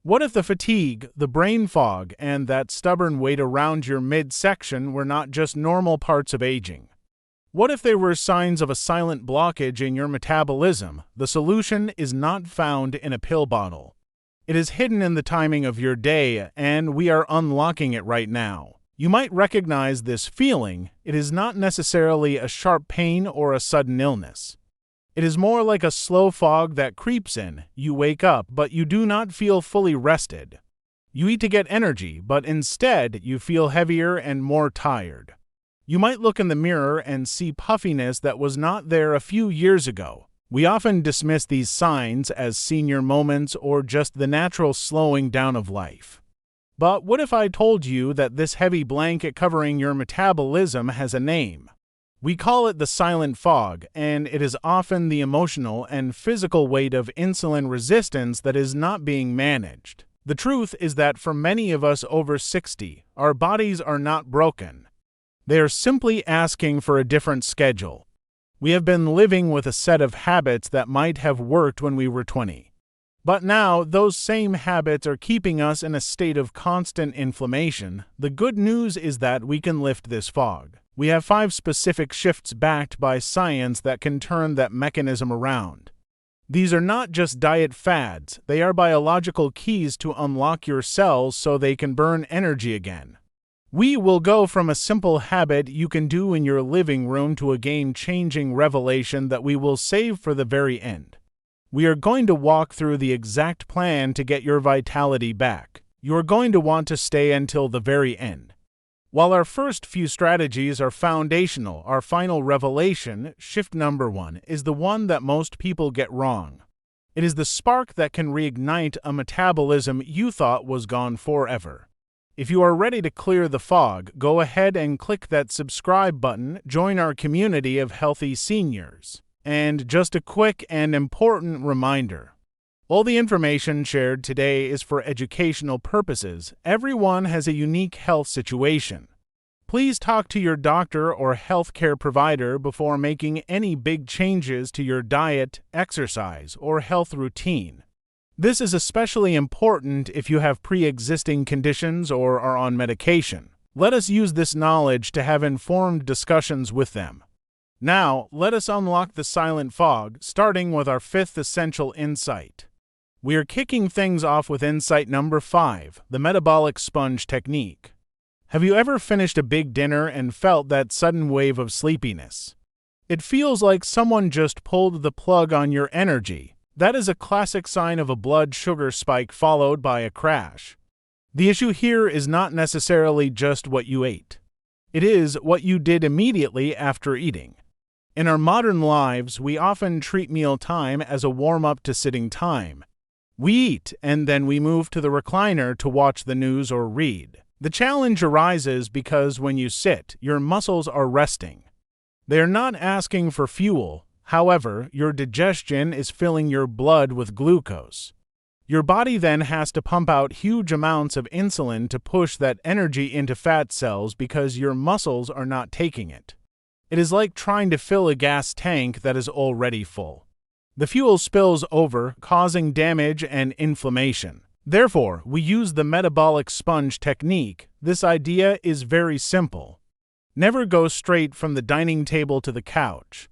What if the fatigue, the brain fog, and that stubborn weight around your midsection were not just normal parts of aging? What if they were signs of a silent blockage in your metabolism? The solution is not found in a pill bottle. It is hidden in the timing of your day, and we are unlocking it right now. You might recognize this feeling. It is not necessarily a sharp pain or a sudden illness. It is more like a slow fog that creeps in. You wake up, but you do not feel fully rested. You eat to get energy, but instead you feel heavier and more tired. You might look in the mirror and see puffiness that was not there a few years ago. We often dismiss these signs as senior moments or just the natural slowing down of life. But what if I told you that this heavy blanket covering your metabolism has a name? We call it the silent fog, and it is often the emotional and physical weight of insulin resistance that is not being managed. The truth is that for many of us over 60, our bodies are not broken. They are simply asking for a different schedule. We have been living with a set of habits that might have worked when we were 20. But now, those same habits are keeping us in a state of constant inflammation. The good news is that we can lift this fog. We have 5 specific shifts backed by science that can turn that mechanism around. These are not just diet fads, they are biological keys to unlock your cells so they can burn energy again. We will go from a simple habit you can do in your living room to a game-changing revelation that we will save for the very end. We are going to walk through the exact plan to get your vitality back. You are going to want to stay until the very end. While our first few strategies are foundational, our final revelation, shift number 1, is the one that most people get wrong. It is the spark that can reignite a metabolism you thought was gone forever. If you are ready to clear the fog, go ahead and click that subscribe button, join our community of healthy seniors. And just a quick and important reminder. All the information shared today is for educational purposes. Everyone has a unique health situation. Please talk to your doctor or healthcare provider before making any big changes to your diet, exercise, or health routine. This is especially important if you have pre-existing conditions or are on medication. Let us use this knowledge to have informed discussions with them. Now, let us unlock the silent fog, starting with our 5th essential insight. We are kicking things off with insight number 5, the metabolic sponge technique. Have you ever finished a big dinner and felt that sudden wave of sleepiness? It feels like someone just pulled the plug on your energy. That is a classic sign of a blood sugar spike followed by a crash. The issue here is not necessarily just what you ate. It is what you did immediately after eating. In our modern lives, we often treat meal time as a warm-up to sitting time. We eat, and then we move to the recliner to watch the news or read. The challenge arises because when you sit, your muscles are resting. They are not asking for fuel. However, your digestion is filling your blood with glucose. Your body then has to pump out huge amounts of insulin to push that energy into fat cells because your muscles are not taking it. It is like trying to fill a gas tank that is already full. The fuel spills over, causing damage and inflammation. Therefore, we use the metabolic sponge technique. This idea is very simple. Never go straight from the dining table to the couch.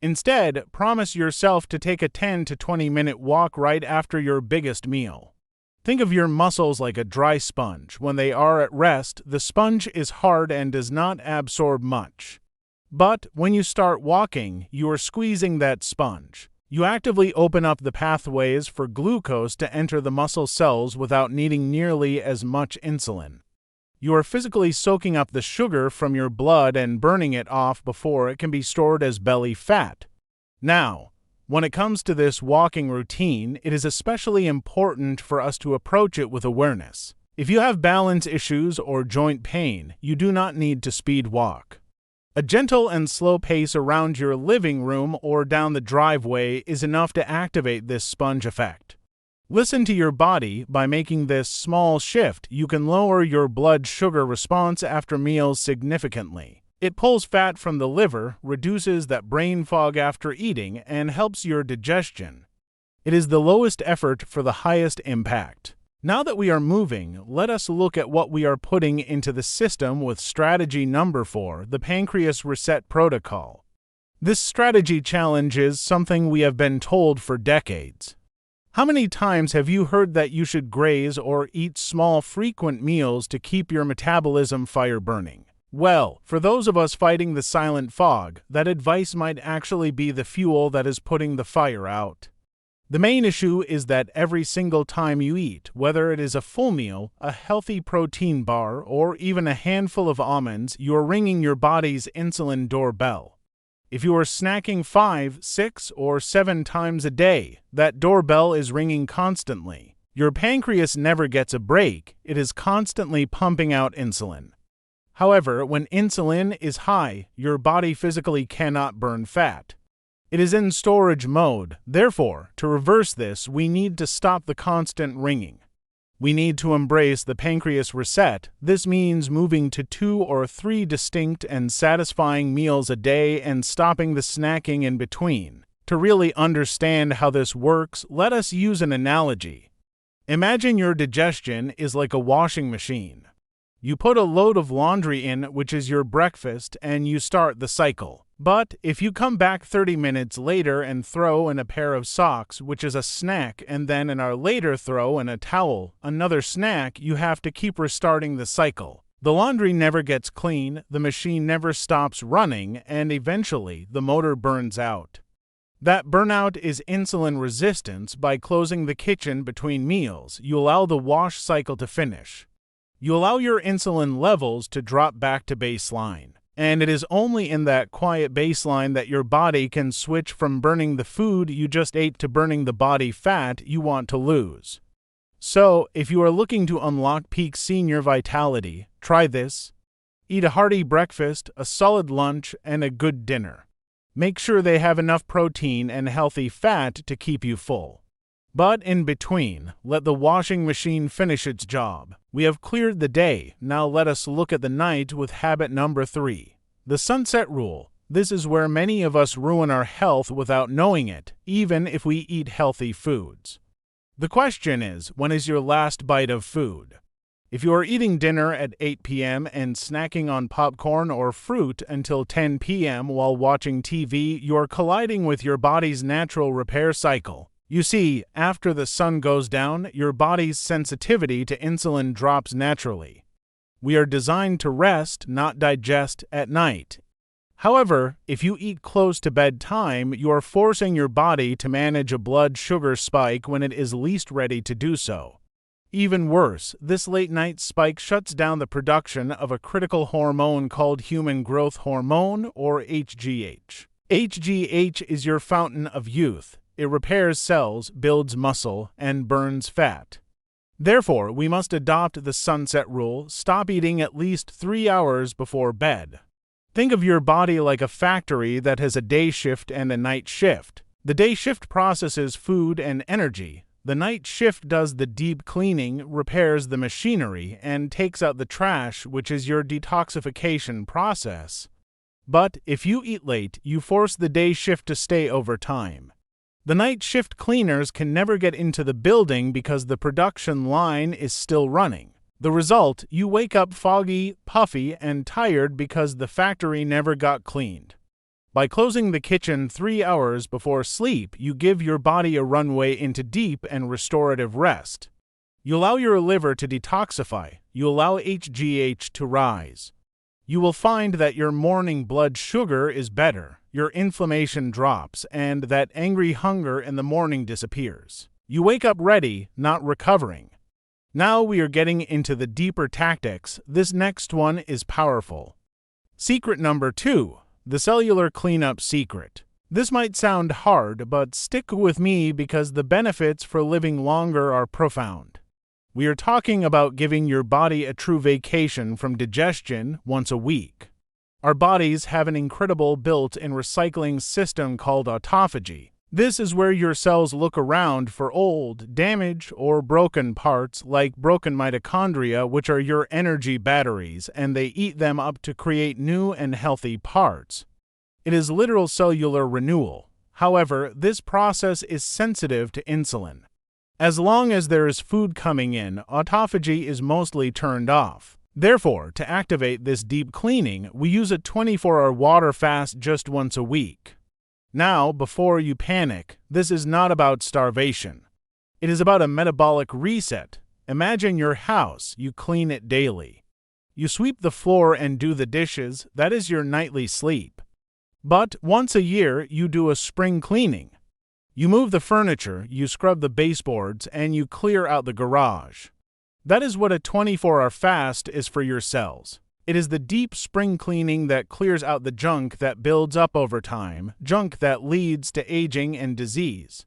Instead, promise yourself to take a 10 to 20-minute walk right after your biggest meal. Think of your muscles like a dry sponge. When they are at rest, the sponge is hard and does not absorb much. But when you start walking, you are squeezing that sponge. You actively open up the pathways for glucose to enter the muscle cells without needing nearly as much insulin. You are physically soaking up the sugar from your blood and burning it off before it can be stored as belly fat. Now, when it comes to this walking routine, it is especially important for us to approach it with awareness. If you have balance issues or joint pain, you do not need to speed walk. A gentle and slow pace around your living room or down the driveway is enough to activate this sponge effect. Listen to your body. By making this small shift, you can lower your blood sugar response after meals significantly. It pulls fat from the liver, reduces that brain fog after eating, and helps your digestion. It is the lowest effort for the highest impact. Now that we are moving, let us look at what we are putting into the system with strategy number 4, the Pancreas Reset protocol. This strategy challenges something we have been told for decades. How many times have you heard that you should graze or eat small, frequent meals to keep your metabolism fire burning? Well, for those of us fighting the silent fog, that advice might actually be the fuel that is putting the fire out. The main issue is that every single time you eat, whether it is a full meal, a healthy protein bar, or even a handful of almonds, you are ringing your body's insulin doorbell. If you are snacking 5, 6, or 7 times a day, that doorbell is ringing constantly. Your pancreas never gets a break, it is constantly pumping out insulin. However, when insulin is high, your body physically cannot burn fat. It is in storage mode. Therefore, to reverse this, we need to stop the constant ringing. We need to embrace the pancreas reset. This means moving to 2 or 3 distinct and satisfying meals a day and stopping the snacking in between. To really understand how this works, let us use an analogy. Imagine your digestion is like a washing machine. You put a load of laundry in, which is your breakfast, and you start the cycle. But if you come back 30 minutes later and throw in a pair of socks, which is a snack, and then an hour later throw in a towel, another snack, you have to keep restarting the cycle. The laundry never gets clean, the machine never stops running, and eventually the motor burns out. That burnout is insulin resistance. By closing the kitchen between meals, you allow the wash cycle to finish. You allow your insulin levels to drop back to baseline. And it is only in that quiet baseline that your body can switch from burning the food you just ate to burning the body fat you want to lose. So, if you are looking to unlock peak senior vitality, try this. Eat a hearty breakfast, a solid lunch, and a good dinner. Make sure they have enough protein and healthy fat to keep you full. But in between, let the washing machine finish its job. We have cleared the day, now let us look at the night with habit number 3. The sunset rule. This is where many of us ruin our health without knowing it, even if we eat healthy foods. The question is, when is your last bite of food? If you are eating dinner at 8 p.m. and snacking on popcorn or fruit until 10 p.m. while watching TV, you are colliding with your body's natural repair cycle. You see, after the sun goes down, your body's sensitivity to insulin drops naturally. We are designed to rest, not digest, at night. However, if you eat close to bedtime, you are forcing your body to manage a blood sugar spike when it is least ready to do so. Even worse, this late-night spike shuts down the production of a critical hormone called human growth hormone, or HGH. HGH is your fountain of youth. It repairs cells, builds muscle, and burns fat. Therefore, we must adopt the sunset rule, stop eating at least 3 hours before bed. Think of your body like a factory that has a day shift and a night shift. The day shift processes food and energy. The night shift does the deep cleaning, repairs the machinery, and takes out the trash, which is your detoxification process. But if you eat late, you force the day shift to stay over time. The night shift cleaners can never get into the building because the production line is still running. The result, you wake up foggy, puffy, and tired because the factory never got cleaned. By closing the kitchen 3 hours before sleep, you give your body a runway into deep and restorative rest. You allow your liver to detoxify. You allow HGH to rise. You will find that your morning blood sugar is better, your inflammation drops, and that angry hunger in the morning disappears. You wake up ready, not recovering. Now we are getting into the deeper tactics. This next one is powerful. Secret number 2, the cellular cleanup secret. This might sound hard, but stick with me because the benefits for living longer are profound. We are talking about giving your body a true vacation from digestion once a week. Our bodies have an incredible built-in recycling system called autophagy. This is where your cells look around for old, damaged, or broken parts like broken mitochondria, which are your energy batteries, and they eat them up to create new and healthy parts. It is literal cellular renewal. However, this process is sensitive to insulin. As long as there is food coming in, autophagy is mostly turned off. Therefore, to activate this deep cleaning, we use a 24-hour water fast just once a week. Now, before you panic, this is not about starvation. It is about a metabolic reset. Imagine your house, you clean it daily. You sweep the floor and do the dishes, that is your nightly sleep. But once a year, you do a spring cleaning. You move the furniture, you scrub the baseboards, and you clear out the garage. That is what a 24-hour fast is for your cells. It is the deep spring cleaning that clears out the junk that builds up over time, junk that leads to aging and disease.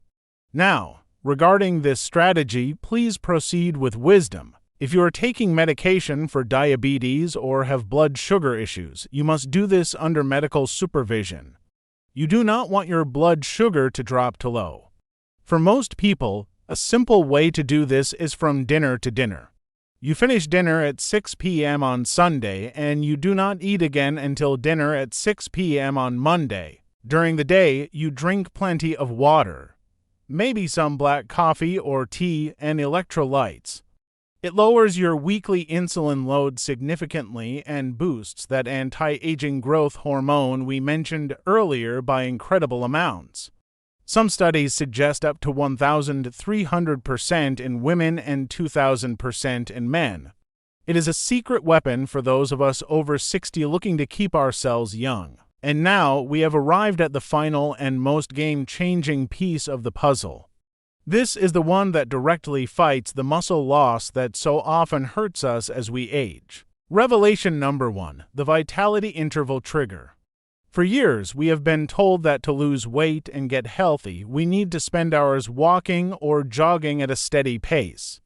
Now, regarding this strategy, please proceed with wisdom. If you are taking medication for diabetes or have blood sugar issues, you must do this under medical supervision. You do not want your blood sugar to drop to low. For most people, a simple way to do this is from dinner to dinner. You finish dinner at 6 p.m. on Sunday and you do not eat again until dinner at 6 p.m. on Monday. During the day, you drink plenty of water, maybe some black coffee or tea and electrolytes. It lowers your weekly insulin load significantly and boosts that anti-aging growth hormone we mentioned earlier by incredible amounts. Some studies suggest up to 1,300% in women and 2,000% in men. It is a secret weapon for those of us over 60 looking to keep ourselves young. And now we have arrived at the final and most game-changing piece of the puzzle. This is the one that directly fights the muscle loss that so often hurts us as we age. Revelation number 1, the vitality interval trigger. For years, we have been told that to lose weight and get healthy, we need to spend hours walking or jogging at a steady pace.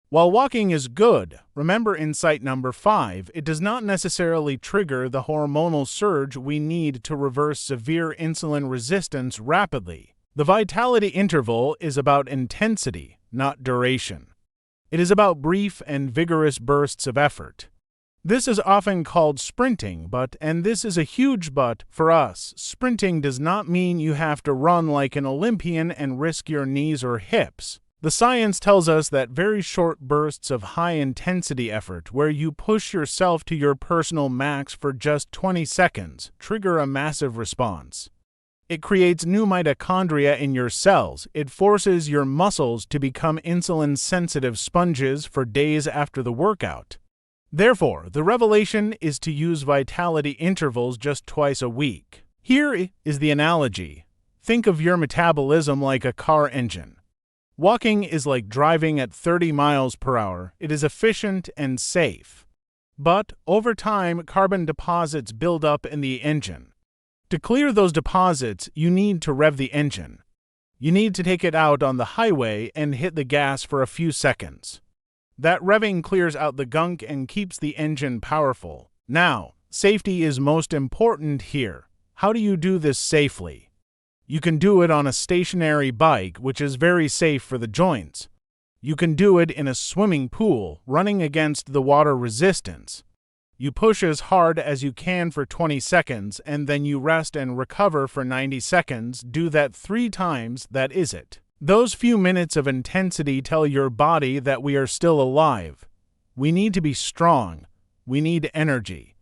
While walking is good, remember insight number 5, it does not necessarily trigger the hormonal surge we need to reverse severe insulin resistance rapidly. The vitality interval is about intensity, not duration. It is about brief and vigorous bursts of effort. This is often called sprinting, and this is a huge but, for us, sprinting does not mean you have to run like an Olympian and risk your knees or hips. The science tells us that very short bursts of high-intensity effort, where you push yourself to your personal max for just 20 seconds, trigger a massive response. It creates new mitochondria in your cells. It forces your muscles to become insulin-sensitive sponges for days after the workout. Therefore, the revelation is to use vitality intervals just twice a week. Here is the analogy. Think of your metabolism like a car engine. Walking is like driving at 30 miles per hour. It is efficient and safe. But, over time, carbon deposits build up in the engine. To clear those deposits, you need to rev the engine. You need to take it out on the highway and hit the gas for a few seconds. That revving clears out the gunk and keeps the engine powerful. Now, safety is most important here. How do you do this safely? You can do it on a stationary bike, which is very safe for the joints. You can do it in a swimming pool, running against the water resistance. You push as hard as you can for 20 seconds, and then you rest and recover for 90 seconds. Do that 3 times, that is it. Those few minutes of intensity tell your body that we are still alive. We need to be strong. We need energy.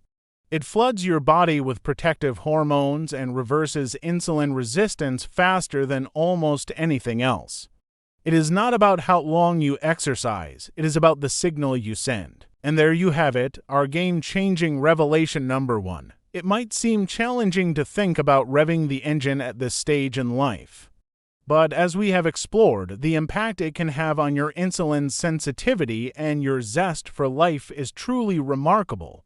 It floods your body with protective hormones and reverses insulin resistance faster than almost anything else. It is not about how long you exercise, it is about the signal you send. And there you have it, our game-changing revelation number 1. It might seem challenging to think about revving the engine at this stage in life. But as we have explored, the impact it can have on your insulin sensitivity and your zest for life is truly remarkable.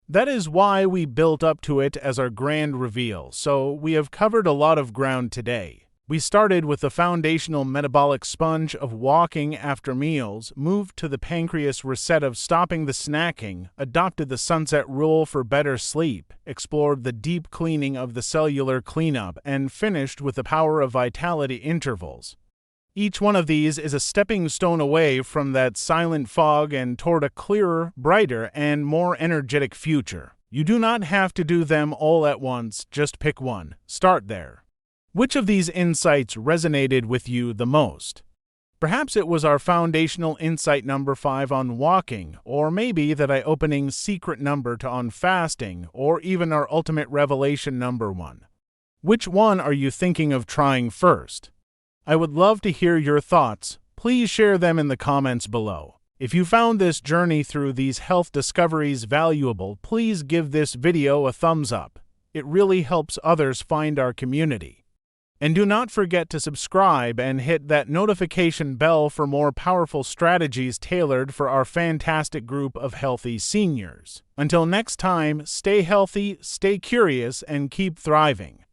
That is why we built up to it as our grand reveal, so we have covered a lot of ground today. We started with the foundational metabolic sponge of walking after meals, moved to the Pancreas Reset of stopping the snacking, adopted the sunset rule for better sleep, explored the deep cleaning of the cellular cleanup, and finished with the power of vitality intervals. Each one of these is a stepping stone away from that silent fog and toward a clearer, brighter, and more energetic future. You do not have to do them all at once, just pick one. Start there. Which of these insights resonated with you the most? Perhaps it was our foundational insight number 5 on walking, or maybe that eye-opening secret number on fasting, or even our ultimate revelation number 1. Which one are you thinking of trying first? I would love to hear your thoughts. Please share them in the comments below. If you found this journey through these health discoveries valuable, please give this video a thumbs up. It really helps others find our community. And do not forget to subscribe and hit that notification bell for more powerful strategies tailored for our fantastic group of healthy seniors. Until next time, stay healthy, stay curious, and keep thriving.